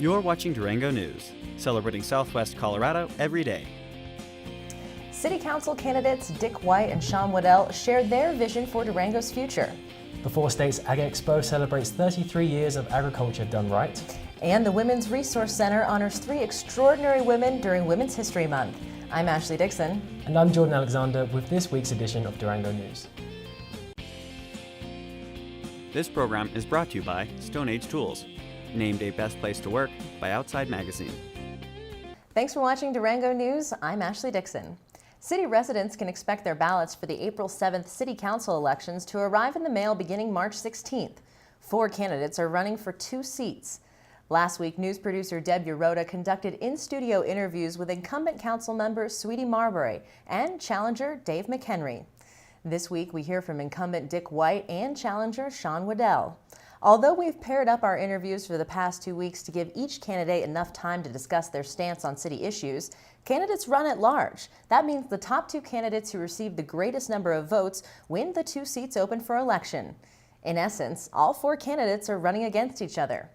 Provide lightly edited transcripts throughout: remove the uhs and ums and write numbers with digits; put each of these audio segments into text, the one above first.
You're watching Durango News, celebrating Southwest Colorado every day. City Council candidates Dick White and Sean Waddell shared their vision for Durango's future. The Four States Ag Expo celebrates 33 years of agriculture done right. And the Women's Resource Center honors 3 extraordinary women during Women's History Month. I'm Ashley Dixon. And I'm Jordan Alexander with this week's edition of Durango News. This program is brought to you by Stone Age Tools, named a best place to work by Outside Magazine. Thanks for watching Durango News. I'm Ashley Dixon. City residents can expect their ballots for the April 7th City Council elections to arrive in the mail beginning March 16th. 4 candidates are running for 2 seats. Last week, news producer Deb Urota conducted in-studio interviews with incumbent council member Sweetie Marbury and challenger Dave McHenry. This week, we hear from incumbent Dick White and challenger Sean Waddell. Although we've paired up our interviews for the past 2 weeks to give each candidate enough time to discuss their stance on city issues, candidates run at large. That means the top 2 candidates who receive the greatest number of votes win the 2 seats open for election. In essence, all 4 candidates are running against each other.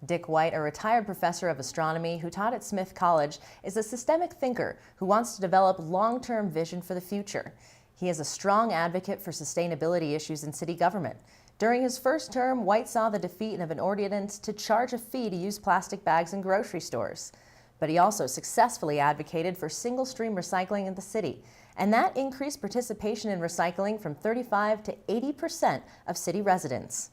Dick White, a retired professor of astronomy who taught at Smith College, is a systemic thinker who wants to develop long-term vision for the future. He is a strong advocate for sustainability issues in city government. During his first term, White saw the defeat of an ordinance to charge a fee to use plastic bags in grocery stores. But he also successfully advocated for single-stream recycling in the city, and that increased participation in recycling from 35% to 80% of city residents.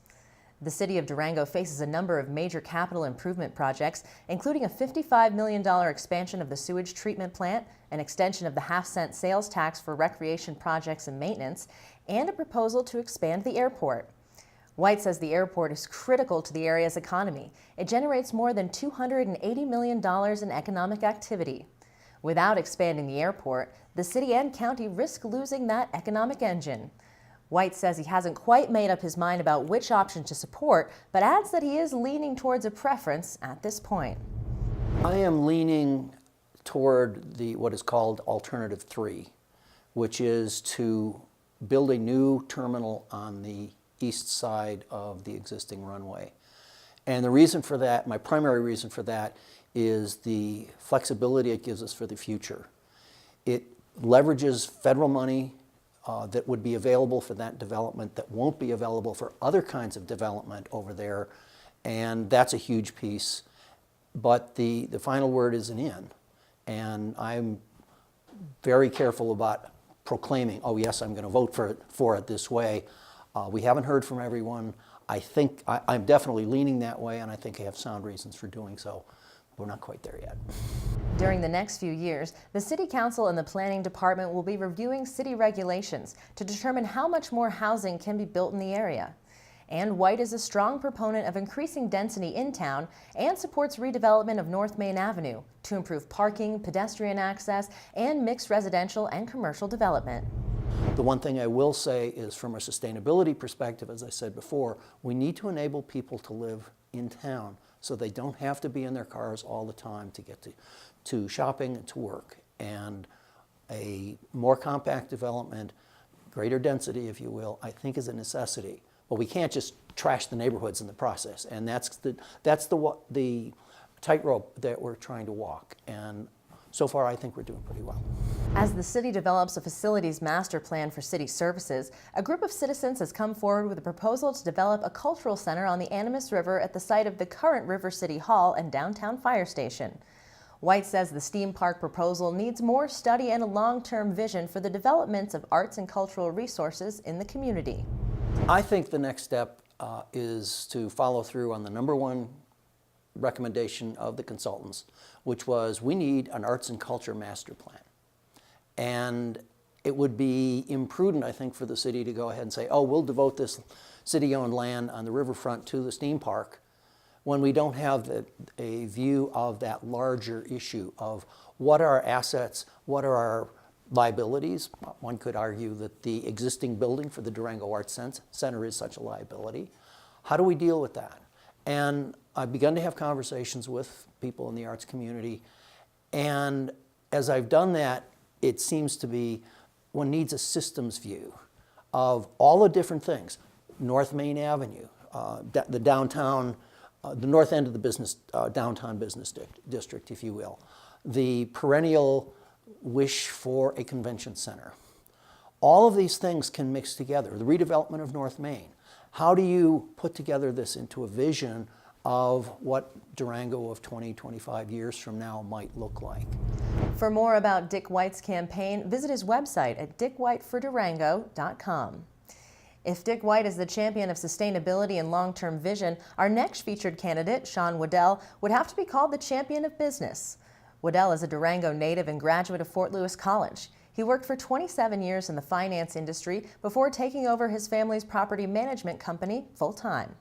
The city of Durango faces a number of major capital improvement projects, including a $55 million expansion of the sewage treatment plant, an extension of the half-cent sales tax for recreation projects and maintenance, and a proposal to expand the airport. White says the airport is critical to the area's economy. It generates more than $280 million in economic activity. Without expanding the airport, the city and county risk losing that economic engine. White says he hasn't quite made up his mind about which option to support, but adds that he is leaning towards a preference at this point. I am leaning toward what is called Alternative 3, which is to build a new terminal on the east side of the existing runway. And the reason for that, my primary reason for that, is the flexibility it gives us for the future. It leverages federal money that would be available for that development that won't be available for other kinds of development over there, and that's a huge piece. But the final word is an in, and I'm very careful about proclaiming, oh yes, I'm going to vote for it this way. We haven't heard from everyone. I think I'm definitely leaning that way, and I think I have sound reasons for doing so. We're not quite there yet. During the next few years, the City Council and the Planning Department will be reviewing city regulations to determine how much more housing can be built in the area. And White is a strong proponent of increasing density in town and supports redevelopment of North Main Avenue to improve parking, pedestrian access, and mixed residential and commercial development. The one thing I will say is, from a sustainability perspective, as I said before, we need to enable people to live in town so they don't have to be in their cars all the time to get to shopping and to work. And a more compact development, greater density, if you will, I think is a necessity. But we can't just trash the neighborhoods in the process. And that's the tightrope that we're trying to walk. And so far, I think we're doing pretty well. As the city develops a facilities master plan for city services, a group of citizens has come forward with a proposal to develop a cultural center on the Animas River at the site of the current River City Hall and downtown fire station. White says the Steam Park proposal needs more study and a long-term vision for the developments of arts and cultural resources in the community. I think the next step is to follow through on the #1 recommendation of the consultants, which was we need an arts and culture master plan. And it would be imprudent, I think, for the city to go ahead and say, oh, we'll devote this city-owned land on the riverfront to the Steam Park when we don't have a view of that larger issue of what are our assets, what are our liabilities. One could argue that the existing building for the Durango Arts Center is such a liability. How do we deal with that? And I've begun to have conversations with people in the arts community, and as I've done that, it seems to be one needs a systems view of all the different things. North Main Avenue, the downtown the north end of the business, downtown business district, if you will. The perennial wish for a convention center. All of these things can mix together. The redevelopment of North Main. How do you put together this into a vision of what Durango of 20, 25 years from now might look like? For more about Dick White's campaign, visit his website at dickwhitefordurango.com. If Dick White is the champion of sustainability and long-term vision, our next featured candidate, Sean Waddell, would have to be called the champion of business. Waddell is a Durango native and graduate of Fort Lewis College. He worked for 27 years in the finance industry before taking over his family's property management company full-time.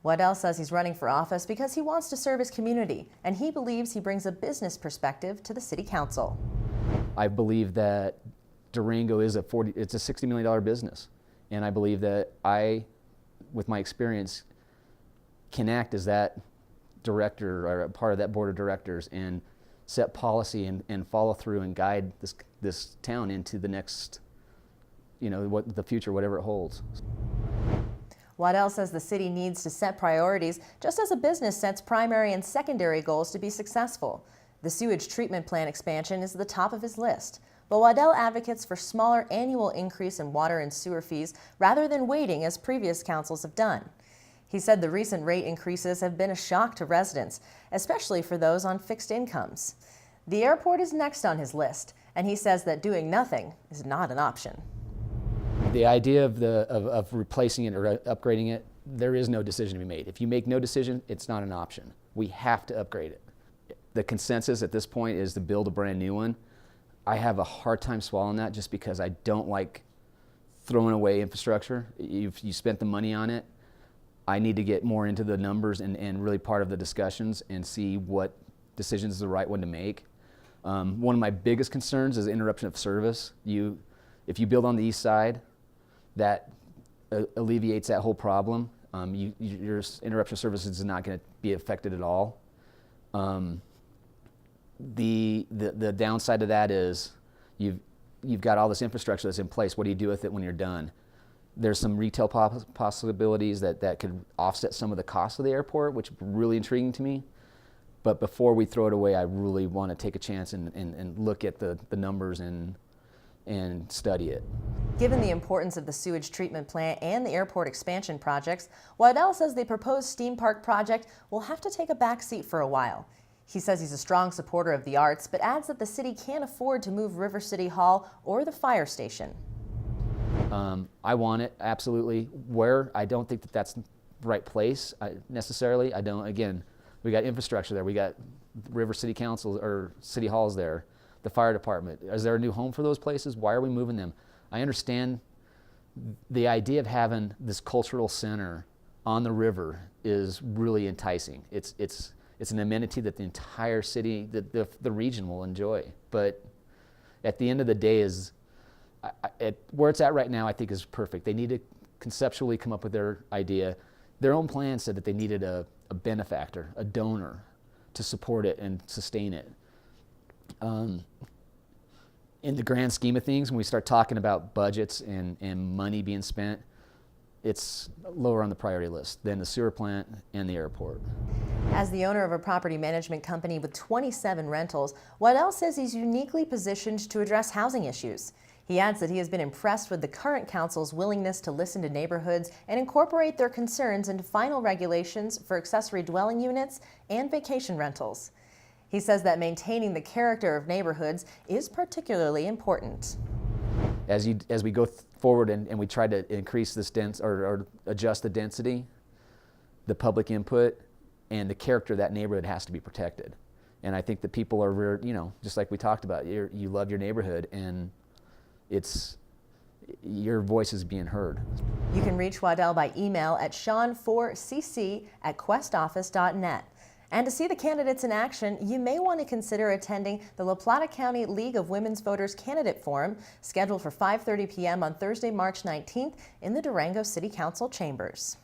Waddell says he's running for office because he wants to serve his community, and he believes he brings a business perspective to the city council. I believe that Durango is it's a $60 million business, and I believe that I, with my experience, can act as that director or a part of that board of directors and set policy and follow through and guide this town into the next, what the future, whatever it holds. Waddell says the city needs to set priorities just as a business sets primary and secondary goals to be successful. The sewage treatment plant expansion is at the top of his list, but Waddell advocates for smaller annual increase in water and sewer fees rather than waiting as previous councils have done. He said the recent rate increases have been a shock to residents, especially for those on fixed incomes. The airport is next on his list, and he says that doing nothing is not an option. The idea of replacing it or upgrading it, there is no decision to be made. If you make no decision, it's not an option. We have to upgrade it. The consensus at this point is to build a brand new one. I have a hard time swallowing that just because I don't like throwing away infrastructure. You spent the money on it. I need to get more into the numbers and really part of the discussions and see what decisions is the right one to make. One of my biggest concerns is interruption of service. If you build on the east side, that alleviates that whole problem. Your interruption of service is not going to be affected at all. The downside of that is you've got all this infrastructure that's in place. What do you do with it when you're done? There's some retail possibilities that could offset some of the costs of the airport, which is really intriguing to me. But before we throw it away, I really want to take a chance and look at the numbers and study it. Given the importance of the sewage treatment plant and the airport expansion projects, Waddell says the proposed steam park project will have to take a back seat for a while. He says he's a strong supporter of the arts, but adds that the city can't afford to move River City Hall or the fire station. I want it, absolutely. Where? I don't think that's the right place necessarily. I don't, again, we got infrastructure there. We got River City Council or City Halls there, the fire department. Is there a new home for those places? Why are we moving them? I understand the idea of having this cultural center on the river is really enticing. It's an amenity that the entire city, the region will enjoy. But at the end of the day, where it's at right now, I think is perfect. They need to conceptually come up with their idea. Their own plan said that they needed a benefactor, a donor, to support it and sustain it. In the grand scheme of things, when we start talking about budgets and money being spent, it's lower on the priority list than the sewer plant and the airport. As the owner of a property management company with 27 rentals, Waddell says he's uniquely positioned to address housing issues. He adds that he has been impressed with the current council's willingness to listen to neighborhoods and incorporate their concerns into final regulations for accessory dwelling units and vacation rentals. He says that maintaining the character of neighborhoods is particularly important. As we go forward and we try to increase this or adjust the density, the public input and the character of that neighborhood has to be protected. And I think that people are, just like we talked about, you love your neighborhood and your voice is being heard. You can reach Waddell by email at sean4cc@questoffice.net. And to see the candidates in action, you may want to consider attending the La Plata County League of Women's Voters Candidate Forum, scheduled for 5:30 p.m. on Thursday, March 19th in the Durango City Council chambers.